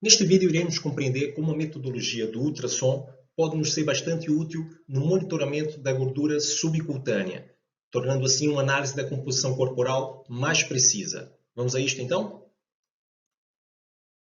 Neste vídeo iremos compreender como a metodologia do ultrassom pode nos ser bastante útil no monitoramento da gordura subcutânea, tornando assim uma análise da composição corporal mais precisa. Vamos a isto então?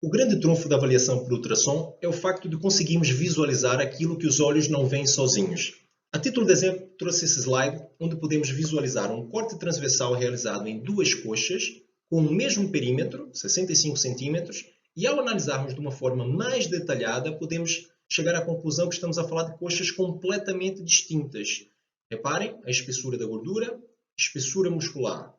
O grande trunfo da avaliação por ultrassom é o facto de conseguirmos visualizar aquilo que os olhos não veem sozinhos. A título de exemplo, trouxe esse slide onde podemos visualizar um corte transversal realizado em duas coxas com o mesmo perímetro, 65 cm, e ao analisarmos de uma forma mais detalhada, podemos chegar à conclusão que estamos a falar de coxas completamente distintas. Reparem a espessura da gordura, espessura muscular.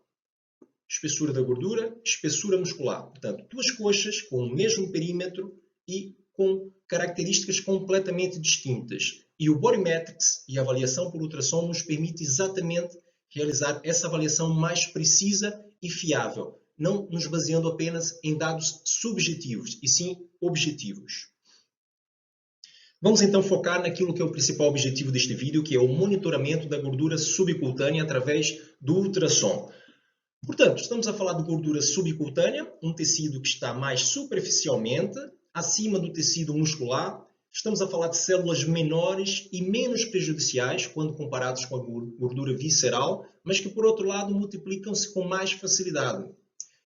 Espessura da gordura, espessura muscular. Portanto, duas coxas com o mesmo perímetro e com características completamente distintas. E o Bodymetrics e a avaliação por ultrassom nos permite exatamente realizar essa avaliação mais precisa e fiável, não nos baseando apenas em dados subjetivos, e sim objetivos. Vamos então focar naquilo que é o principal objetivo deste vídeo, que é o monitoramento da gordura subcutânea através do ultrassom. Portanto, estamos a falar de gordura subcutânea, um tecido que está mais superficialmente, acima do tecido muscular. Estamos a falar de células menores e menos prejudiciais quando comparados com a gordura visceral, mas que, por outro lado, multiplicam-se com mais facilidade.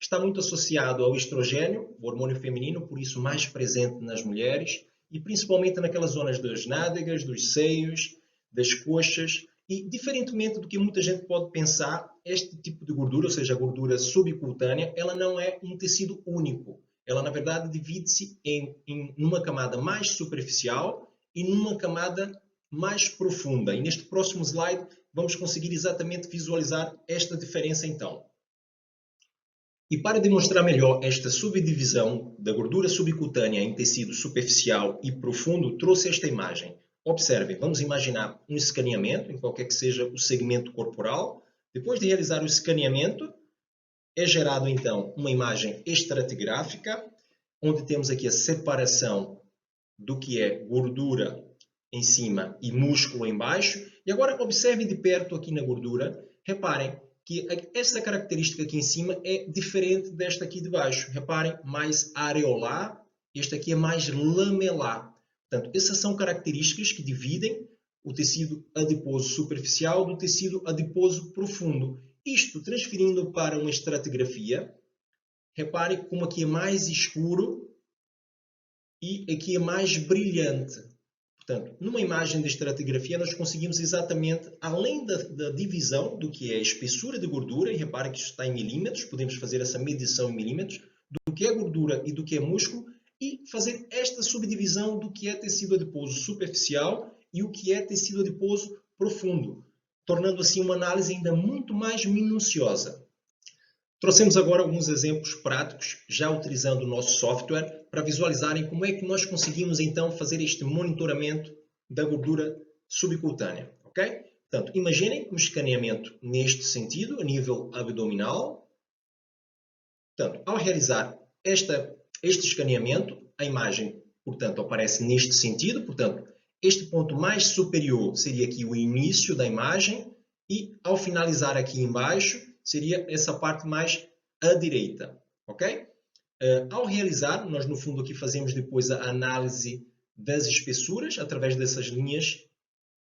Está muito associado ao estrogênio, o hormônio feminino, por isso mais presente nas mulheres, e principalmente naquelas zonas das nádegas, dos seios, das coxas. E, diferentemente do que muita gente pode pensar, este tipo de gordura, ou seja, a gordura subcutânea, ela não é um tecido único. Ela, na verdade, divide-se numa camada mais superficial e numa camada mais profunda. E neste próximo slide vamos conseguir exatamente visualizar esta diferença então. E para demonstrar melhor esta subdivisão da gordura subcutânea em tecido superficial e profundo, trouxe esta imagem. Observem, vamos imaginar um escaneamento, em qualquer que seja o segmento corporal. Depois de realizar o escaneamento, é gerado então uma imagem estratigráfica, onde temos aqui a separação do que é gordura em cima e músculo em baixo. E agora observem de perto aqui na gordura, reparem que esta característica aqui em cima é diferente desta aqui de baixo. Reparem, mais areolar, esta aqui é mais lamelar. Portanto, essas são características que dividem o tecido adiposo superficial do tecido adiposo profundo. Isto transferindo para uma estratigrafia, reparem como aqui é mais escuro e aqui é mais brilhante. Portanto, numa imagem de estratigrafia, nós conseguimos exatamente, além da divisão do que é a espessura de gordura, e reparem que isto está em milímetros, podemos fazer essa medição em milímetros, do que é gordura e do que é músculo, e fazer esta subdivisão do que é tecido adiposo superficial e o que é tecido adiposo profundo, tornando assim uma análise ainda muito mais minuciosa. Trouxemos agora alguns exemplos práticos, já utilizando o nosso software, para visualizarem como é que nós conseguimos então fazer este monitoramento da gordura subcutânea. Ok? Portanto, imaginem um escaneamento neste sentido, a nível abdominal. Portanto, ao realizar este escaneamento, a imagem, portanto, aparece neste sentido. Portanto, este ponto mais superior seria aqui o início da imagem e, ao finalizar aqui embaixo, seria essa parte mais à direita, ok? Ao realizar, nós no fundo aqui fazemos depois a análise das espessuras, através dessas linhas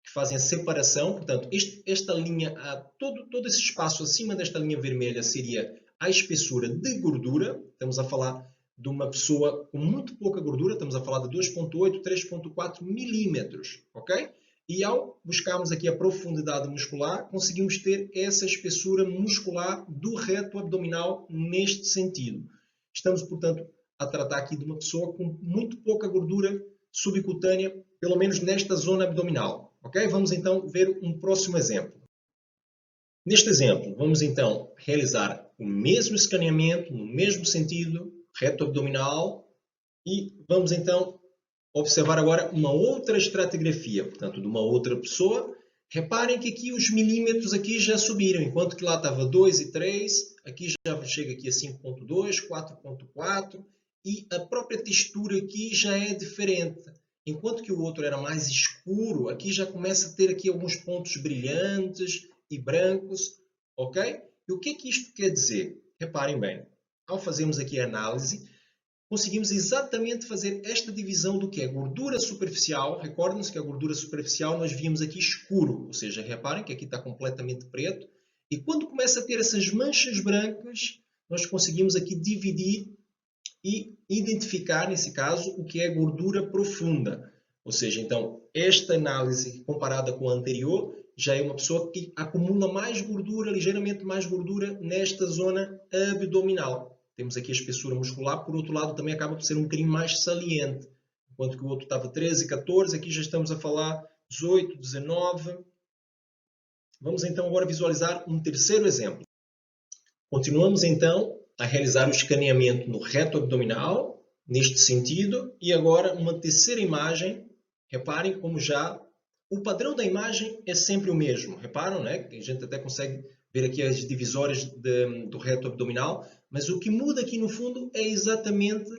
que fazem a separação. Portanto, esta linha, todo esse espaço acima desta linha vermelha seria a espessura de gordura. Estamos a falar de uma pessoa com muito pouca gordura, estamos a falar de 2,8, 3,4 milímetros, ok? E ao buscarmos aqui a profundidade muscular, conseguimos ter essa espessura muscular do reto abdominal neste sentido. Estamos, portanto, a tratar aqui de uma pessoa com muito pouca gordura subcutânea, pelo menos nesta zona abdominal. Ok? Vamos então ver um próximo exemplo. Neste exemplo, vamos então realizar o mesmo escaneamento, no mesmo sentido, reto abdominal, e vamos então observar agora uma outra estratigrafia, portanto, de uma outra pessoa. Reparem que aqui os milímetros aqui já subiram, enquanto que lá estava 2 e 3, aqui já chega aqui a 5,2, 4,4, e a própria textura aqui já é diferente. Enquanto que o outro era mais escuro, aqui já começa a ter aqui alguns pontos brilhantes e brancos, ok? E o que é que isto quer dizer? Reparem bem, ao fazermos aqui a análise, conseguimos exatamente fazer esta divisão do que é gordura superficial. Recordem-se que a gordura superficial nós víamos aqui escuro, ou seja, reparem que aqui está completamente preto. E quando começa a ter essas manchas brancas, nós conseguimos aqui dividir e identificar, nesse caso, o que é gordura profunda. Ou seja, então, esta análise comparada com a anterior, já é uma pessoa que acumula mais gordura, ligeiramente mais gordura, nesta zona abdominal. Temos aqui a espessura muscular, por outro lado, também acaba por ser um bocadinho mais saliente. Enquanto que o outro estava 13, 14, aqui já estamos a falar 18, 19. Vamos então agora visualizar um terceiro exemplo. Continuamos então a realizar o escaneamento no reto abdominal, neste sentido, e agora uma terceira imagem. Reparem como já o padrão da imagem é sempre o mesmo. Reparam, né? A gente até consegue ver aqui as divisórias do reto abdominal, mas o que muda aqui no fundo é exatamente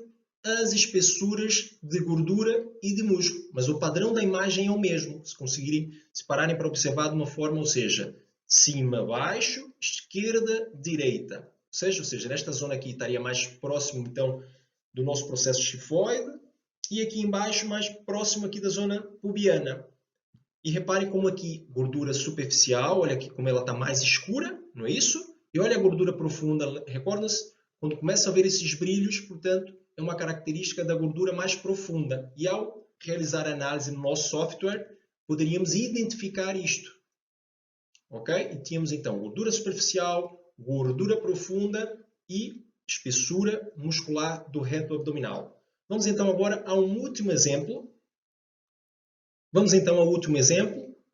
as espessuras de gordura e de músculo. Mas o padrão da imagem é o mesmo, se conseguirem separarem para observar de uma forma, ou seja, cima, baixo, esquerda, direita. Ou seja, nesta zona aqui estaria mais próximo, então, do nosso processo chifoide e aqui embaixo mais próximo aqui da zona pubiana. E reparem como aqui, gordura superficial, olha aqui como ela está mais escura, não é isso? E olha a gordura profunda, recordam-se? Quando começa a ver esses brilhos, portanto, é uma característica da gordura mais profunda. E ao realizar a análise no nosso software, poderíamos identificar isto. Ok? E tínhamos então gordura superficial, gordura profunda e espessura muscular do reto abdominal. Vamos então agora a um último exemplo.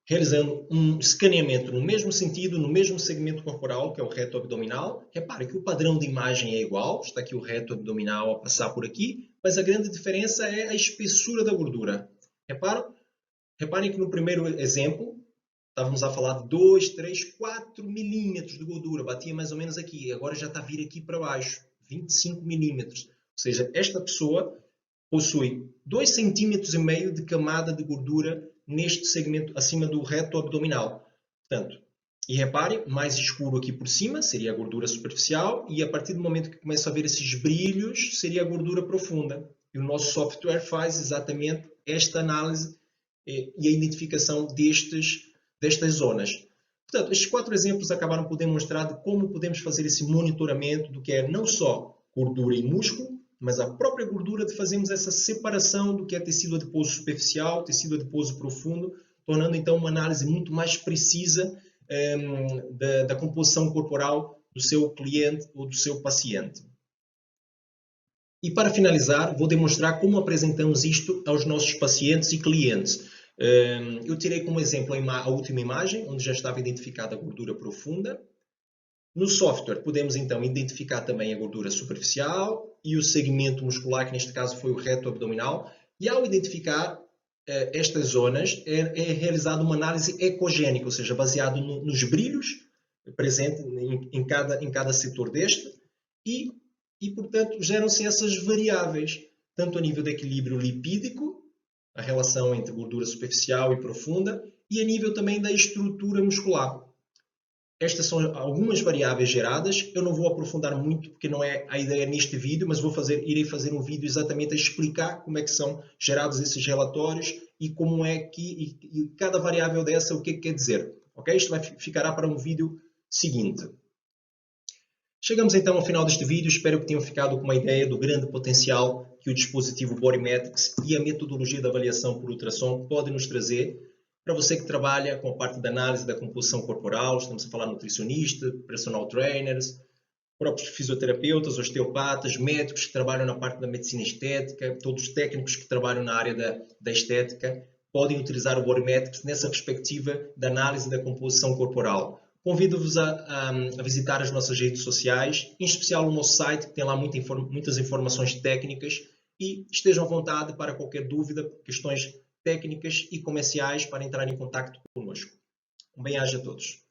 Realizando um escaneamento no mesmo sentido, no mesmo segmento corporal, que é o reto abdominal. Repare que o padrão de imagem é igual, está aqui o reto abdominal a passar por aqui, mas a grande diferença é a espessura da gordura. Reparem que no primeiro exemplo, estávamos a falar de 2, 3, 4 milímetros de gordura, batia mais ou menos aqui, agora já está a vir aqui para baixo, 25 milímetros. Ou seja, esta pessoa possui 2,5 cm de camada de gordura neste segmento acima do reto abdominal. Portanto, e reparem, mais escuro aqui por cima seria a gordura superficial e a partir do momento que começa a ver esses brilhos seria a gordura profunda. E o nosso software faz exatamente esta análise e a identificação destas zonas. Portanto, estes 4 exemplos acabaram por demonstrar de como podemos fazer esse monitoramento do que é não só gordura e músculo, mas a própria gordura de fazermos essa separação do que é tecido adiposo superficial, tecido adiposo profundo, tornando então uma análise muito mais precisa da composição corporal do seu cliente ou do seu paciente. E para finalizar, vou demonstrar como apresentamos isto aos nossos pacientes e clientes. Eu tirei como exemplo a última imagem, onde já estava identificada a gordura profunda. No software, podemos então identificar também a gordura superficial e o segmento muscular, que neste caso foi o reto abdominal. E ao identificar estas zonas, é realizada uma análise ecogénica, ou seja, baseado nos brilhos presentes em cada setor deste. E portanto, geram-se essas variáveis, tanto a nível de equilíbrio lipídico, a relação entre gordura superficial e profunda, e a nível também da estrutura muscular. Estas são algumas variáveis geradas. Eu não vou aprofundar muito porque não é a ideia neste vídeo, mas irei fazer um vídeo exatamente a explicar como é que são gerados esses relatórios e como é que e cada variável dessa o que quer dizer. Ok? Isto ficará para um vídeo seguinte. Chegamos então ao final deste vídeo. Espero que tenham ficado com uma ideia do grande potencial que o dispositivo Bodymetrics e a metodologia de avaliação por ultrassom podem nos trazer. Para você que trabalha com a parte da análise da composição corporal, estamos a falar nutricionista, personal trainers, próprios fisioterapeutas, osteopatas, médicos que trabalham na parte da medicina estética, todos os técnicos que trabalham na área da estética, podem utilizar o Bodymetrics nessa perspectiva da análise da composição corporal. Convido-vos a visitar as nossas redes sociais, em especial o nosso site, que tem lá muitas informações técnicas, e estejam à vontade para qualquer dúvida, questões técnicas e comerciais para entrar em contato conosco. Um bem-aja a todos.